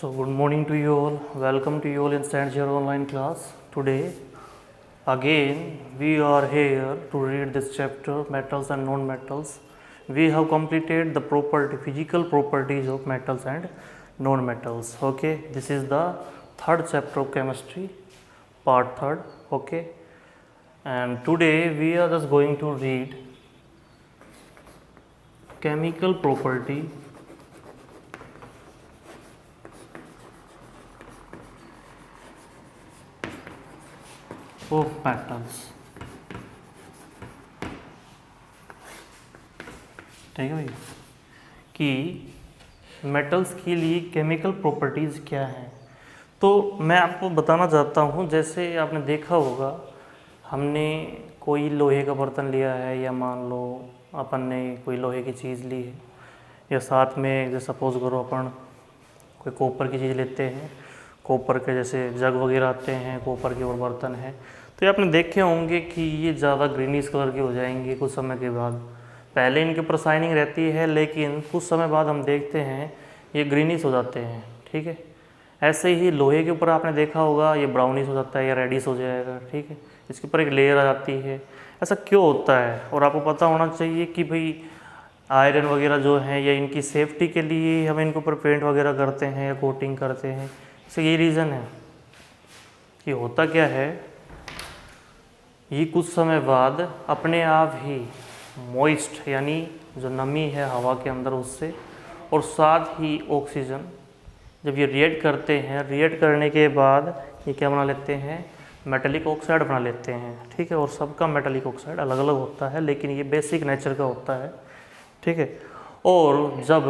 So good morning to you all. Welcome to you all in Stand Zero online class. Today again we are here to read this chapter metals and non-metals. We have completed the physical properties of metals and non-metals. Okay, this is the third chapter of chemistry, part third. Okay, and today we are just going to read chemical property of metals. ठीक है भाई, कि metals के लिए chemical properties क्या हैं। तो मैं आपको बताना चाहता हूँ, जैसे आपने देखा होगा हमने कोई लोहे का बर्तन लिया है, या मान लो अपन ने कोई लोहे की चीज़ ली है, या साथ में जैसे सपोज करो अपन कोई कॉपर की चीज़ लेते हैं, कॉपर के जैसे जग वगैरह आते हैं, कॉपर के और बर्तन हैं, तो ये आपने देखे होंगे कि ये ज़्यादा ग्रीनिश कलर के हो जाएंगे कुछ समय के बाद। पहले इनके ऊपर शाइनिंग रहती है, लेकिन कुछ समय बाद हम देखते हैं ये ग्रीनिश हो जाते हैं। ठीक है, ऐसे ही लोहे के ऊपर आपने देखा होगा ये ब्राउनिश हो जाता है या रेडिश हो जाएगा। ठीक है, इसके ऊपर एक लेयर आ जाती है। ऐसा क्यों होता है? और आपको पता होना चाहिए कि भाई आयरन वगैरह जो है, या इनकी सेफ्टी के लिए हम इनके ऊपर पेंट वगैरह करते हैं या कोटिंग करते हैं। इससे यही रीज़न है कि होता क्या है, ये कुछ समय बाद अपने आप ही मॉइस्ट यानी जो नमी है हवा के अंदर उससे, और साथ ही ऑक्सीजन, जब ये रिएक्ट करते हैं, रिएक्ट करने के बाद ये क्या बना लेते हैं, मेटेलिक ऑक्साइड बना लेते हैं। ठीक है, और सबका मेटेलिक ऑक्साइड अलग अलग होता है, लेकिन ये बेसिक नेचर का होता है। ठीक है, और जब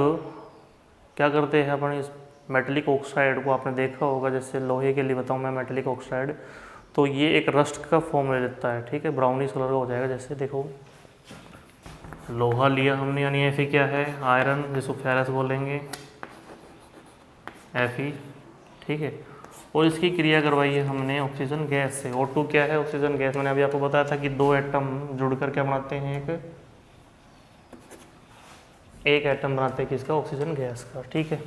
क्या करते हैं अपन इस मेटेलिक ऑक्साइड को, आपने देखा होगा जैसे लोहे के लिए बताऊँ मैं मेटेलिक ऑक्साइड, तो ये एक रस्ट का फॉर्म ले लेता है। ठीक है, ब्राउनिश कलर का हो जाएगा। जैसे देखो लोहा लिया हमने, यानी Fe क्या है, आयरन, जिसको फेरस बोलेंगे, Fe। ठीक है, और इसकी क्रिया करवाई है हमने ऑक्सीजन गैस से। O2 क्या है, ऑक्सीजन गैस। मैंने अभी आपको बताया था कि दो एटम जुड़कर क्या बनाते हैं, एक एटम बनाते हैं किसका, ऑक्सीजन गैस का। ठीक है,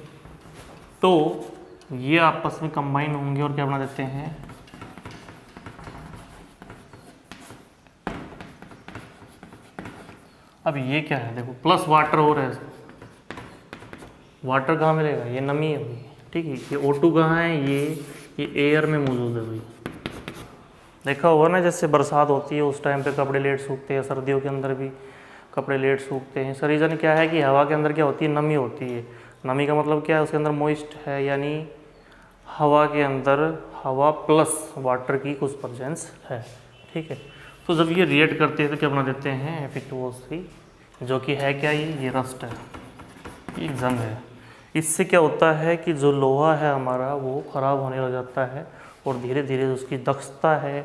तो ये आपस में कंबाइन होंगे और क्या बना देते हैं, अब ये क्या है, देखो प्लस वाटर हो रहा है। वाटर कहाँ मिलेगा, ये नमी है भाई। ठीक है, ये O2 कहाँ है, ये एयर में मौजूद है भाई। देखा होगा ना, जैसे बरसात होती है उस टाइम पे कपड़े लेट सूखते हैं, सर्दियों के अंदर भी कपड़े लेट सूखते हैं। इसका रीज़न क्या है कि हवा के अंदर क्या होती है, नमी होती है। नमी का मतलब क्या है, उसके अंदर मॉइस्ट है, यानी हवा के अंदर हवा प्लस वाटर की कुछ प्रेजेंस है। ठीक है, तो जब ये रिएक्ट करते हैं तो क्या बना देते हैं, Fe2O3, जो कि है क्या, ये रस्ट है, ये जंग है। इससे क्या होता है कि जो लोहा है हमारा वो ख़राब होने लग जाता है, और धीरे धीरे उसकी दक्षता है,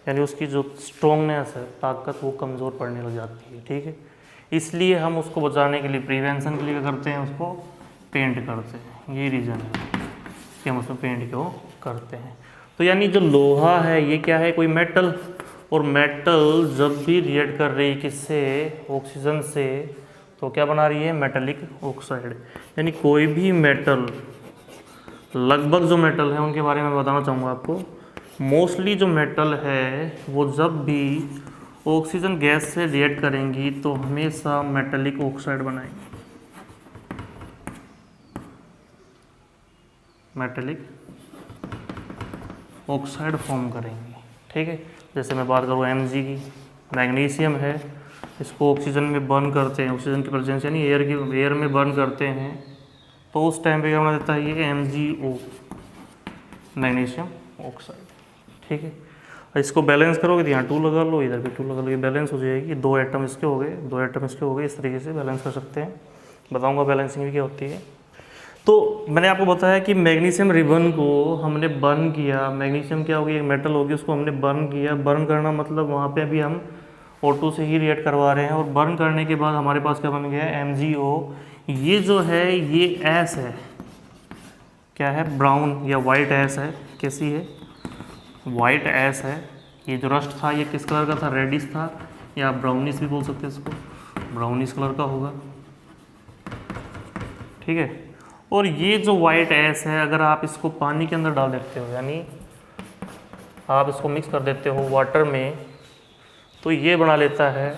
यानी उसकी जो स्ट्रॉन्गनेस है, ताकत, वो कमज़ोर पड़ने लग जाती है। ठीक है, इसलिए हम उसको बचाने के लिए, प्रिवेंशन के लिए क्या करते हैं, उसको पेंट करते हैं। यही रीज़न है कि हम उसमें पेंट क्यों करते हैं। तो यानी जो लोहा है ये क्या है, कोई मेटल, और मेटल जब भी रिएक्ट कर रही है किससे, ऑक्सीजन से, तो क्या बना रही है, मेटेलिक ऑक्साइड। यानी कोई भी मेटल, लगभग जो मेटल है उनके बारे में बताना चाहूँगा आपको। मोस्टली जो मेटल है वो जब भी ऑक्सीजन गैस से रिएक्ट करेंगी तो हमेशा मेटेलिक ऑक्साइड बनाएंगी, मेटेलिक ऑक्साइड फॉर्म करेंगी। ठीक है, जैसे मैं बात करूँ Mg की, मैग्नीशियम है, इसको ऑक्सीजन में बर्न करते हैं, ऑक्सीजन की प्रेजेंस यानी एयर में बर्न करते हैं, तो उस टाइम पे क्या बना देता है, ये MgO, मैग्नीशियम ऑक्साइड। ठीक है, इसको बैलेंस करोगे तो यहाँ 2 लगा लो, इधर भी 2 लगा लो, ये बैलेंस हो जाएगी। 2 एटम इसके हो गए, 2 एटम इसके हो गए। इस तरीके से बैलेंस कर सकते हैं, बताऊँगा बैलेंसिंग भी क्या होती है। तो मैंने आपको बताया कि मैग्नीशियम रिबन को हमने बर्न किया। मैग्नीशियम क्या होगी, एक मेटल होगी, उसको हमने बर्न किया। बर्न करना मतलब वहाँ पे अभी हम O2 से ही रिएक्ट करवा रहे हैं, और बर्न करने के बाद हमारे पास क्या बन गया है, MgO। ये जो है ये ऐश है, क्या है, ब्राउन या वाइट ऐश है। कैसी है, वाइट ऐश है। ये जो रस्ट था ये किस कलर का था, रेडिश था, या ब्राउनिश भी बोल सकते हैं इसको, ब्राउनिश कलर का होगा। ठीक है, और ये जो वाइट एस है, अगर आप इसको पानी के अंदर डाल देते हो, यानी आप इसको मिक्स कर देते हो वाटर में, तो ये बना लेता है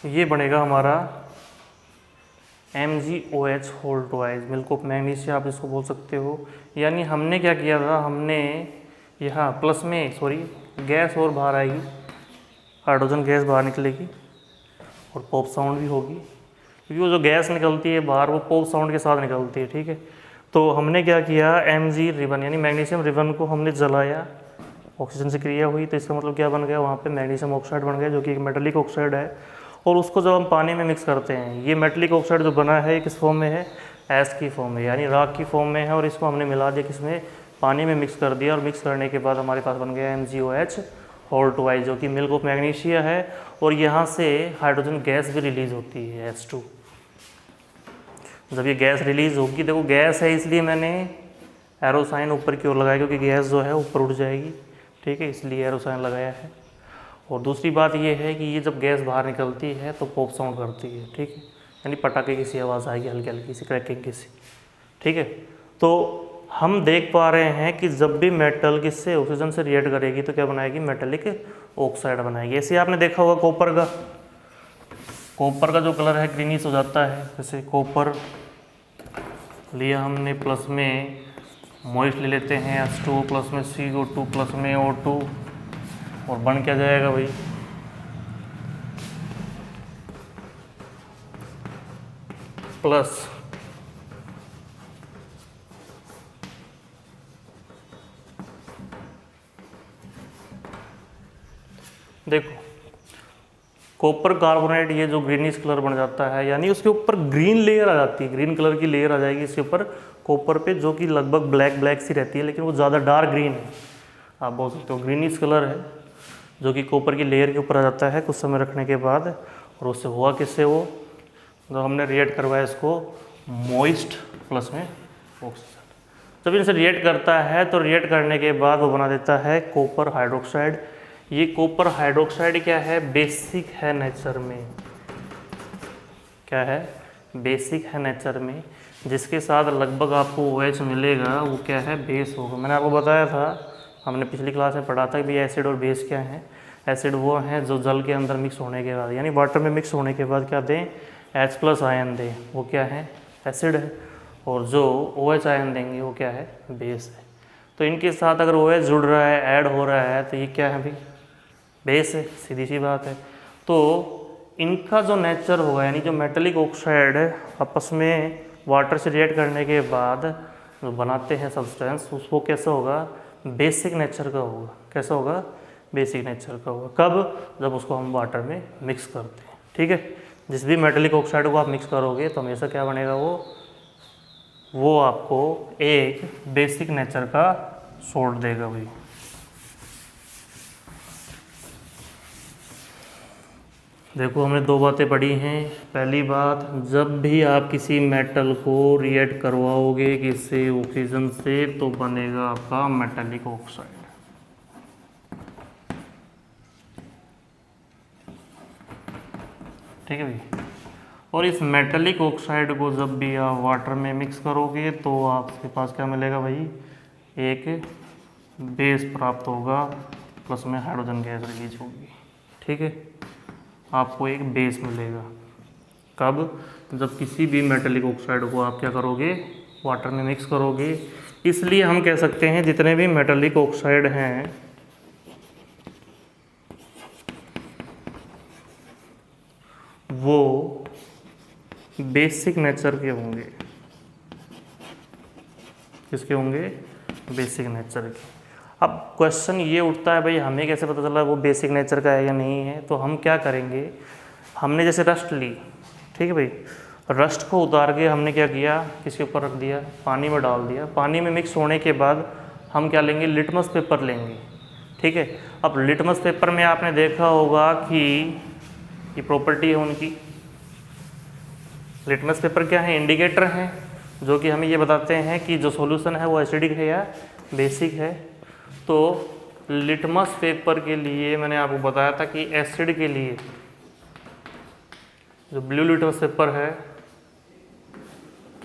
ये बनेगा हमारा MgOH whole twice, milk of magnesia आप इसको बोल सकते हो। यानी हमने क्या किया था, हमने यहाँ प्लस में गैस और बाहर आएगी, हाइड्रोजन गैस बाहर निकलेगी और पॉप साउंड भी होगी, क्योंकि वो जो गैस निकलती है बाहर वो पॉप साउंड के साथ निकलती है, ठीक है। तो हमने क्या किया, Mg रिबन यानी मैग्नीशियम रिबन को हमने जलाया, ऑक्सीजन से क्रिया हुई, तो इसका मतलब क्या बन गया, वहाँ पे मैग्नीशियम ऑक्साइड बन गया, जो कि एक मेटेलिक ऑक्साइड है। और उसको जब हम पानी में मिक्स करते हैं, ये मेटेलिक ऑक्साइड जो बना है किस फॉर्म में है, एस की फॉर्म में, यानी राख की फॉर्म में है। और इसको हमने मिला दिया किसमें, पानी में मिक्स कर दिया, और मिक्स करने के बाद हमारे पास बन गया MgOH होल ट्वाइस, जो कि मिल्क ऑफ मैग्नीशिया है। और यहाँ से हाइड्रोजन गैस भी रिलीज होती है H2। जब ये गैस रिलीज होगी, देखो गैस है इसलिए मैंने एरो साइन ऊपर की ओर लगाया, क्योंकि गैस जो है ऊपर उड़ जाएगी, ठीक है, इसलिए एरो साइन लगाया है। और दूसरी बात ये है कि ये जब गैस बाहर निकलती है तो पॉप साउंड करती है, ठीक है, यानी पटाखे की सी आवाज़ आएगी, हल्की हल्की सी क्रैकिंग की सी, ठीक है। तो हम देख पा रहे हैं कि जब भी मेटल किससे, ऑक्सीजन से रिएक्ट करेगी तो क्या बनाएगी, मेटेलिक ऑक्साइड बनाएगी। ऐसे आपने देखा होगा कॉपर का जो कलर है ग्रीनिश हो जाता है। जैसे कॉपर लिया हमने, प्लस में मॉइस्ट ले लेते हैं H2, प्लस में CO2, प्लस में O2, और बन क्या जाएगा भाई, प्लस देखो कॉपर कार्बोनेट, ये जो ग्रीनिश कलर बन जाता है, यानी उसके ऊपर ग्रीन लेयर आ जाती है, ग्रीन कलर की लेयर आ जाएगी इसके ऊपर कॉपर पे, जो कि लगभग ब्लैक सी रहती है, लेकिन वो ज़्यादा डार्क ग्रीन है, आप बोल सकते हो ग्रीनिश कलर है, जो कि कॉपर की लेयर के ऊपर आ जाता है कुछ समय रखने के बाद। और उससे हुआ किससे, वो जो हमने रिएक्ट करवाया इसको मॉइस्ट प्लस में ऑक्सीजन, जब इनसे रिएक्ट करता है तो रिएक्ट करने के बाद वो बना देता है कॉपर हाइड्रोक्साइड। ये कॉपर हाइड्रोक्साइड क्या है, बेसिक है नेचर में, क्या है, बेसिक है नेचर में, जिसके साथ लगभग आपको OH मिलेगा, वो क्या है, बेस होगा। मैंने आपको बताया था, हमने पिछली क्लास में पढ़ा था कि एसिड और बेस क्या है। एसिड वो हैं जो जल के अंदर मिक्स होने के बाद, यानी वाटर में मिक्स होने के बाद क्या दें, H+ आयन दें, वो क्या है, एसिड है। और जो OH आयन देंगे वो क्या है, बेस है। तो इनके साथ अगर OH जुड़ रहा है, ऐड हो रहा है, तो ये क्या है भाई, बेस है, सीधी सी बात है। तो इनका जो नेचर होगा, यानी जो मेटेलिक ऑक्साइड आपस में वाटर से रिएक्ट करने के बाद जो बनाते हैं सब्सटेंस, उसको कैसा होगा, बेसिक नेचर का होगा। कैसा होगा, बेसिक नेचर का होगा। कब, जब उसको हम वाटर में मिक्स करते हैं, ठीक है। जिस भी मेटेलिक ऑक्साइड को आप मिक्स करोगे तो हमेशा क्या बनेगा, वो आपको एक बेसिक नेचर का सोल्ट देगा भाई। देखो हमने दो बातें पढ़ी हैं। पहली बात, जब भी आप किसी मेटल को रिएक्ट करवाओगे किससे, ऑक्सीजन से, तो बनेगा आपका मेटेलिक ऑक्साइड। ठीक है भाई। और इस मेटेलिक ऑक्साइड को जब भी आप वाटर में मिक्स करोगे तो आपके पास क्या मिलेगा भाई, एक बेस प्राप्त होगा, प्लस में हाइड्रोजन गैस रिलीज होगी। ठीक है, आपको एक बेस मिलेगा। कब, जब किसी भी मेटेलिक ऑक्साइड को आप क्या करोगे, वाटर में मिक्स करोगे। इसलिए हम कह सकते हैं जितने भी मेटेलिक ऑक्साइड हैं वो बेसिक नेचर के होंगे। किसके होंगे, बेसिक नेचर के। अब क्वेश्चन ये उठता है भाई, हमें कैसे पता चला वो बेसिक नेचर का है या नहीं है। तो हम क्या करेंगे, हमने जैसे रस्ट ली, ठीक है भाई, रस्ट को उतार के हमने क्या किया, किसके ऊपर रख दिया, पानी में डाल दिया। पानी में मिक्स होने के बाद हम क्या लेंगे, लिटमस पेपर लेंगे। ठीक है, अब लिटमस पेपर में आपने देखा होगा कि ये प्रॉपर्टी है उनकी। लिटमस पेपर क्या है, इंडिकेटर है, जो कि हमें ये बताते हैं कि जो सॉल्यूशन है वो एसिडिक है या बेसिक है। तो लिटमस पेपर के लिए मैंने आपको बताया था कि एसिड के लिए जो ब्लू लिटमस पेपर है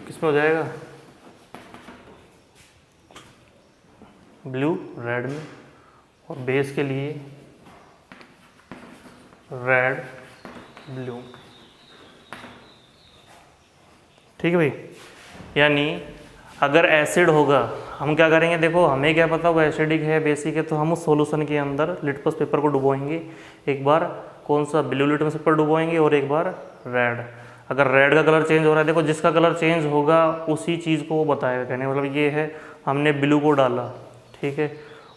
किस में हो जाएगा, ब्लू रेड में, और बेस के लिए रेड ब्लू। ठीक है भाई, यानी अगर एसिड होगा हम क्या करेंगे, देखो हमें क्या पता वो एसिडिक है बेसिक है, तो हम उस सॉल्यूशन के अंदर लिटमस पेपर को डुबोएंगे। एक बार कौन सा, ब्लू लिटमस पेपर डुबोएंगे और एक बार रेड। अगर रेड का कलर चेंज हो रहा है, देखो जिसका कलर चेंज होगा उसी चीज़ को वो बताएगा। कहने मतलब ये है हमने ब्लू को डाला, ठीक है,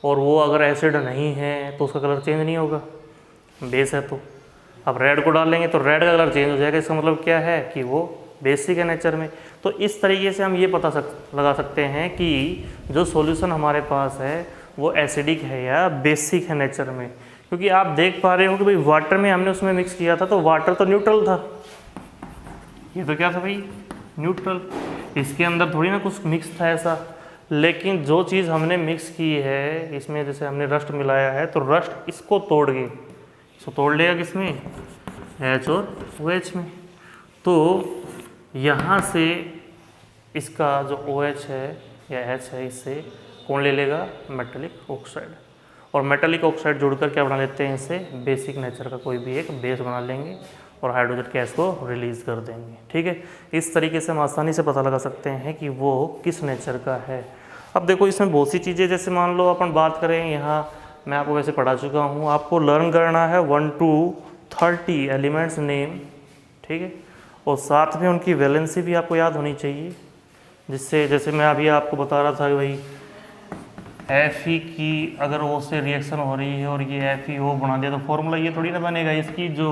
और वो अगर एसिड नहीं है तो उसका कलर चेंज नहीं होगा, बेस है तो। अब रेड को डालेंगे तो रेड का कलर चेंज हो जाएगा, इसका मतलब क्या है कि वो बेसिक है नेचर में। तो इस तरीके से हम ये पता लगा सकते हैं कि जो सॉल्यूशन हमारे पास है वो एसिडिक है या बेसिक है नेचर में। क्योंकि आप देख पा रहे हो कि भाई वाटर में हमने उसमें मिक्स किया था तो वाटर तो न्यूट्रल था, ये तो क्या था भाई, न्यूट्रल। इसके अंदर थोड़ी ना कुछ मिक्स था ऐसा। लेकिन जो चीज़ हमने मिक्स की है इसमें, जैसे हमने रस्ट मिलाया है तो रस्ट इसको तोड़ के, इसको तोड़ लेगा किसमें, H और OH में। तो यहाँ से इसका जो OH है या H है, इससे कौन ले लेगा, मेटेलिक ऑक्साइड। और मेटेलिक ऑक्साइड जोड़कर क्या बना लेते हैं, इससे बेसिक नेचर का कोई भी एक बेस बना लेंगे और हाइड्रोजन गैस को रिलीज़ कर देंगे। ठीक है, इस तरीके से हम आसानी से पता लगा सकते हैं कि वो किस नेचर का है। अब देखो इसमें बहुत सी चीज़ें, जैसे मान लो अपन बात करें, यहाँ मैं आपको वैसे पढ़ा चुका हूँ, आपको लर्न करना है 1 to 30 एलिमेंट्स नेम। ठीक है, और साथ में उनकी वैलेंसी भी आपको याद होनी चाहिए, जिससे जैसे मैं अभी आपको बता रहा था कि भाई Fe की अगर O से रिएक्शन हो रही है और ये FeO बना दिया तो फॉर्मूला ये थोड़ी ना बनेगा। इसकी जो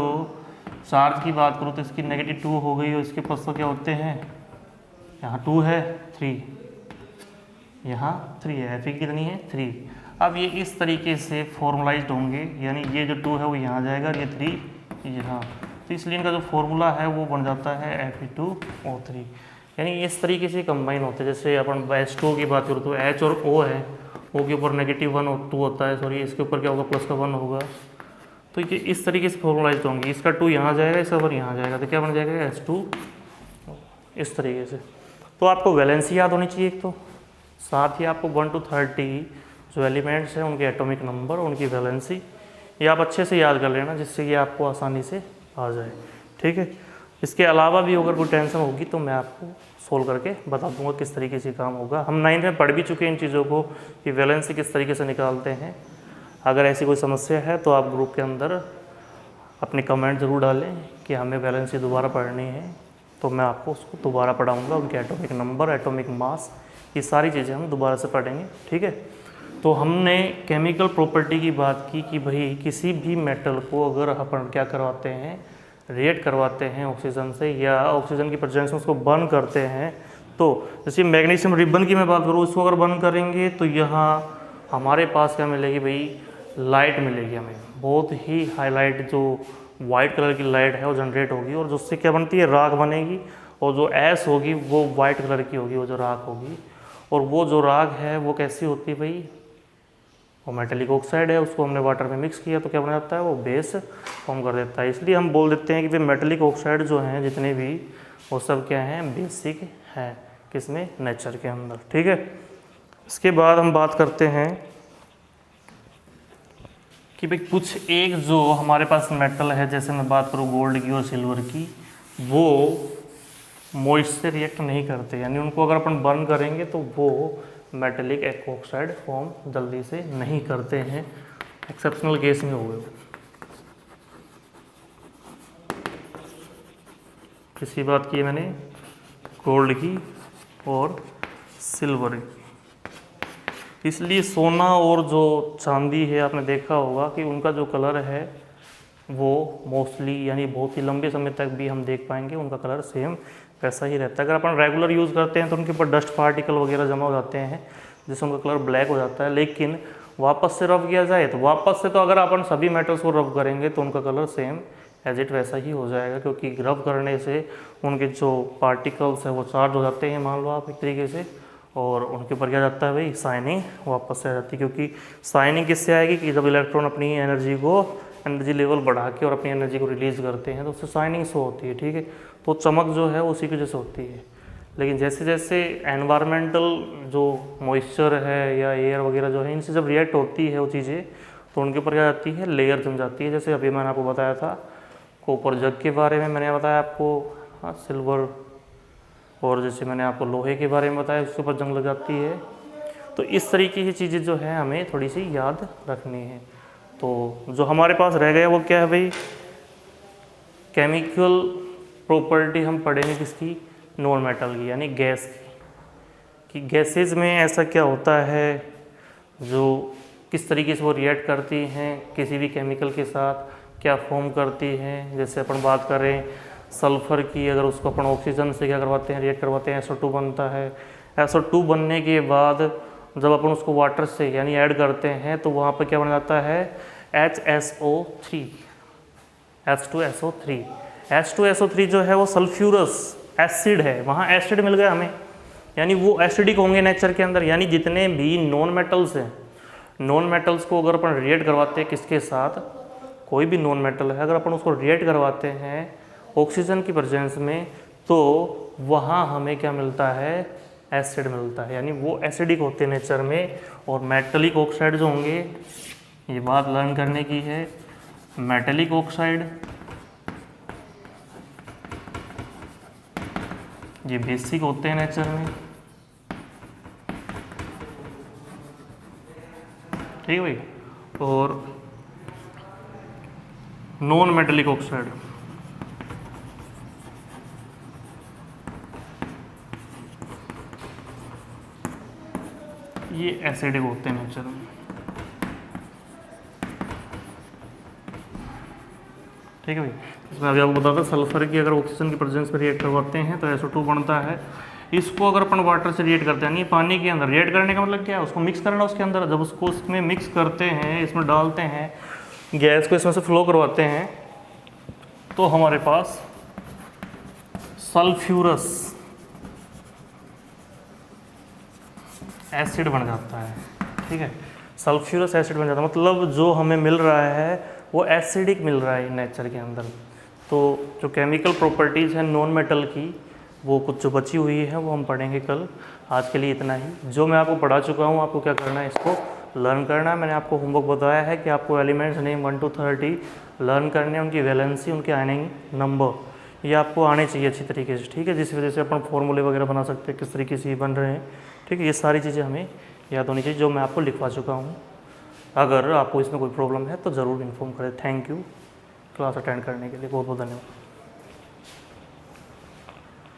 चार्ज की बात करूँ तो इसकी -2 हो गई और इसके पास तो क्या होते हैं, यहाँ 2 है 3, यहाँ 3 है, Fe की कितनी है 3। अब ये इस तरीके से फॉर्मुलाइज्ड होंगे, यानी ये जो 2 है वो यहाँ जाएगा और ये 3 यहाँ, तो इसलिए इनका जो फॉर्मूला है वो बन जाता है Fe2O3। यानी इस तरीके से कंबाइन होते हैं। जैसे अपन H2O की बात करूँ तो H और O है, O के ऊपर -1 और 2 होता है, सॉरी इसके ऊपर क्या होगा, प्लस का 1 होगा। तो ये इस तरीके से फॉर्मुलाइज होंगी, इसका 2 यहाँ जाएगा, इसका 1 यहाँ जाएगा, तो क्या बन जाएगा H2, इस तरीके से। तो आपको वैलेंसी याद होनी चाहिए एक तो, साथ ही आपको 1 to 30 जो एलिमेंट्स हैं उनके एटॉमिक नंबर, उनकी वैलेंसी, ये आप अच्छे से याद कर लेना जिससे कि आपको आसानी से आ जाए। ठीक है, इसके अलावा भी अगर कोई टेंशन होगी तो मैं आपको सोल्व करके बता दूंगा किस तरीके से काम होगा। हम 9th में पढ़ भी चुके हैं इन चीज़ों को कि वैलेंसी किस तरीके से निकालते हैं। अगर ऐसी कोई समस्या है तो आप ग्रुप के अंदर अपने कमेंट ज़रूर डालें कि हमें वैलेंसी दोबारा पढ़नी है, तो मैं आपको उसको दोबारा पढ़ाऊँगा। उनके एटॉमिक नंबर, एटॉमिक मास, ये सारी चीज़ें हम दोबारा से पढ़ेंगे। ठीक है, तो हमने केमिकल प्रॉपर्टी की बात की कि भाई किसी भी मेटल को अगर अपन क्या करवाते हैं, रिएक्ट करवाते हैं ऑक्सीजन से या ऑक्सीजन की प्रेजेंस में उसको बर्न करते हैं, तो जैसे मैग्नीशियम रिबन की मैं बात करूँ, इसको अगर बर्न करेंगे तो यहाँ हमारे पास क्या मिलेगी भाई, लाइट मिलेगी हमें, बहुत ही हाईलाइट जो वाइट कलर की लाइट है वो जनरेट होगी और जिससे क्या बनती है, राख बनेगी। और जो ऐश होगी वो वाइट कलर की होगी, वो जो राख होगी। और वो जो राख है वो कैसी होती है भाई, वो मेटेलिक ऑक्साइड है, उसको हमने वाटर में मिक्स किया तो क्या बन जाता है, वो बेस फॉर्म कर देता है। इसलिए हम बोल देते हैं कि भाई मेटेलिक ऑक्साइड जो हैं जितने भी, वो सब क्या हैं, बेसिक हैं, किसमें, नेचर के अंदर। ठीक है, इसके बाद हम बात करते हैं कि भाई कुछ एक जो हमारे पास मेटल है, जैसे मैं बात करूँ गोल्ड की और सिल्वर की, वो मॉइस्ट से रिएक्ट नहीं करते, यानी उनको अगर अपन बर्न करेंगे तो वो मेटेलिक ऑक्साइड फॉर्म जल्दी से नहीं करते हैं, एक्सेप्शनल केस में हुए। किसी बात की मैंने, गोल्ड की और सिल्वर की। इसलिए सोना और जो चांदी है, आपने देखा होगा कि उनका जो कलर है वो मोस्टली, यानी बहुत ही लंबे समय तक भी हम देख पाएंगे उनका कलर सेम वैसा ही रहता है। अगर अपन रेगुलर यूज़ करते हैं तो उनके ऊपर डस्ट पार्टिकल वगैरह जमा हो जाते हैं जिससे उनका कलर ब्लैक हो जाता है, लेकिन वापस से रब किया जाए तो वापस से, तो अगर अपन सभी मेटल्स को रब करेंगे तो उनका कलर सेम एज इट वैसा ही हो जाएगा, क्योंकि रब करने से उनके जो पार्टिकल्स हैं वो चार्ज हो जाते हैं, मान लो आप एक तरीके से, और उनके ऊपर क्या जाता है भाई, साइनिंग वापस से आ जाती है। क्योंकि साइनिंग किससे आएगी कि जब इलेक्ट्रॉन अपनी एनर्जी लेवल बढ़ा के और अपनी एनर्जी को रिलीज करते हैं तो उससे साइनिंग शो होती है, ठीक है। तो चमक जो है उसी की वजह से होती है। लेकिन जैसे जैसे एनवायरमेंटल जो मॉइस्चर है या एयर वगैरह जो है, इनसे जब रिएक्ट होती है वो चीज़ें, तो उनके ऊपर क्या जाती है, लेयर जम जाती है। जैसे अभी मैंने आपको बताया था कॉपर जग के बारे में, मैंने बताया आपको, हाँ सिल्वर, और जैसे मैंने आपको लोहे के बारे में बताया उसके ऊपर जंग लग जाती है। तो इस तरीके की चीज़ें जो है हमें थोड़ी सी याद रखनी है। तो जो हमारे पास रह गया वो क्या है भाई, केमिकल प्रॉपर्टी हम पढ़ेंगे किसकी, नॉन मेटल की, यानी गैस की, कि गैसेज में ऐसा क्या होता है जो किस तरीके से वो रिएक्ट करती हैं किसी भी केमिकल के साथ, क्या फॉर्म करती हैं। जैसे अपन बात करें सल्फ़र की, अगर उसको अपन ऑक्सीजन से क्या करवाते हैं, रिएक्ट करवाते हैं, SO2 बनता है। SO2 बनने के बाद जब अपन उसको वाटर से यानी ऐड करते हैं तो वहाँ पर क्या बन जाता है, HSO3, H2SO3। H2SO3 जो है वो सल्फ्यूरस एसिड है, वहाँ एसिड मिल गया हमें, यानी वो एसिडिक होंगे नेचर के अंदर। यानी जितने भी नॉन मेटल्स हैं, नॉन मेटल्स को अगर अपन रिएक्ट करवाते हैं किसके साथ, कोई भी नॉन मेटल है अगर अपन उसको रिएक्ट करवाते हैं ऑक्सीजन की प्रेजेंस में, तो वहाँ हमें क्या मिलता है, एसिड मिलता है, यानी वो एसिडिक होते हैं नेचर में। और मेटलिक ऑक्साइड जो होंगे, ये बात लर्न करने की है, मेटलिक ऑक्साइड ये बेसिक होते हैं नेचर में, ठीक है भाई। और नॉन मेटलिक ऑक्साइड ये एसिडिक होते हैं नेचर में, ठीक है भाई। इसमें अभी आपको बताता सल्फर की अगर ऑक्सीजन की प्रेजेंस में रिएक्ट करवाते हैं तो SO2 बनता है। इसको अगर अपन वाटर से रिएक्ट करते हैं, यानी पानी के अंदर रिएक्ट करने का मतलब क्या है, उसको मिक्स करना उसके अंदर। जब उसको उसमें मिक्स करते हैं, इसमें डालते हैं, गैस को इसमें से फ्लो करवाते हैं, तो हमारे पास सल्फ्यूरस एसिड बन जाता है, ठीक है। सल्फ्यूरस एसिड बन जाता है, मतलब जो हमें मिल रहा है वो एसिडिक मिल रहा है नेचर के अंदर। तो जो केमिकल प्रॉपर्टीज़ हैं नॉन मेटल की, वो कुछ जो बची हुई है वो हम पढ़ेंगे कल। आज के लिए इतना ही। जो मैं आपको पढ़ा चुका हूँ, आपको क्या करना है, इसको लर्न करना है। मैंने आपको होमवर्क बताया है कि आपको एलिमेंट्स नेम 1 to 30 लर्न करने, उनकी वैलेंसी, उनके आयनिक नंबर, ये आपको आने चाहिए अच्छी तरीके से, ठीक है। जिस वजह से अपन फॉर्मूले वगैरह बना सकते हैं, किस तरीके से ये बन रहे हैं, ठीक है। ये सारी चीज़ें हमें याद होनी चाहिए, जो मैं आपको लिखवा चुका हूँ। अगर आपको इसमें कोई प्रॉब्लम है तो ज़रूर इन्फॉर्म करें। थैंक यू क्लास अटेंड करने के लिए, बहुत बहुत धन्यवाद।